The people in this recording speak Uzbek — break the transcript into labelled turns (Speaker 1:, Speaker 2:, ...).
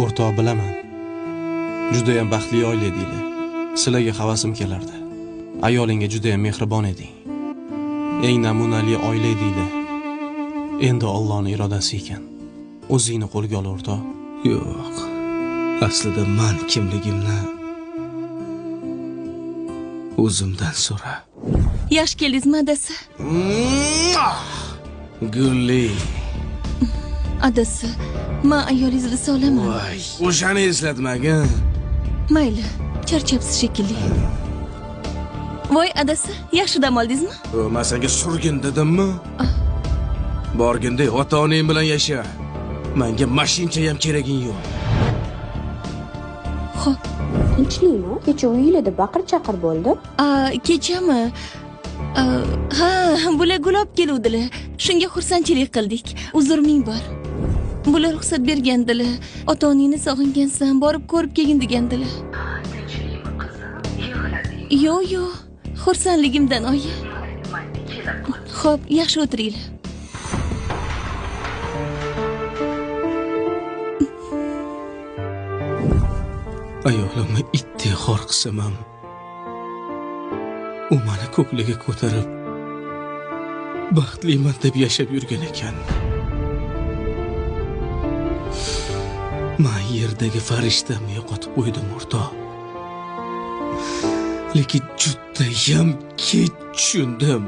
Speaker 1: O'rtoq, bilaman. Juda ham baxtli oila edinglar. Sizlarga havasim kelardi. Ayolingga juda ham mehribon eding. Eng namunali oila edinglar. Endi Allohning irodasi ekan. O'zingni qo'lga ol, o'rtoq.
Speaker 2: Yo'q. Aslida men kimligimni o'zimdan so'ra.
Speaker 3: Yaxshi keldingizmi, adasi?
Speaker 2: Gulli.
Speaker 3: Adasi, men ayolingizni solaman.
Speaker 2: Voy, o'shani eslatmagin.
Speaker 3: Mayli, charchabsiz shekilli. Voy, adasi, yaxshi dam oldingizmi?
Speaker 2: Men senga surgin dedimmi? Borganda ota-onang bilan yasha. Menga mashincha ham keraging yo'q.
Speaker 3: Xo'p.
Speaker 4: Tinchlikmi? Kecha uyingizda baqir-chaqir bo'ldi.
Speaker 3: Kechami? Ha, bular gulab keluvdilar. Shunga xursandchilik qildik. Uzr ming bor. Bular ruxsat bergandilar. Ota-onangni sog'ingansan, borib ko'rib kelgin degandilar.
Speaker 5: Tinchlikmi qizim?
Speaker 3: Yo'q. Xursandligimdan oyi. Xo'p, yaxshi o'tiringlar.
Speaker 2: Ayolimni itdek xor qilsam ham u meni ko'kliga ko'tarib baxtliman deb yashab yurgan ekan. Men yerdagi farishtamni yo'qotib qo'ydim, o'rtoq. Lekin juda ham kech tushundim.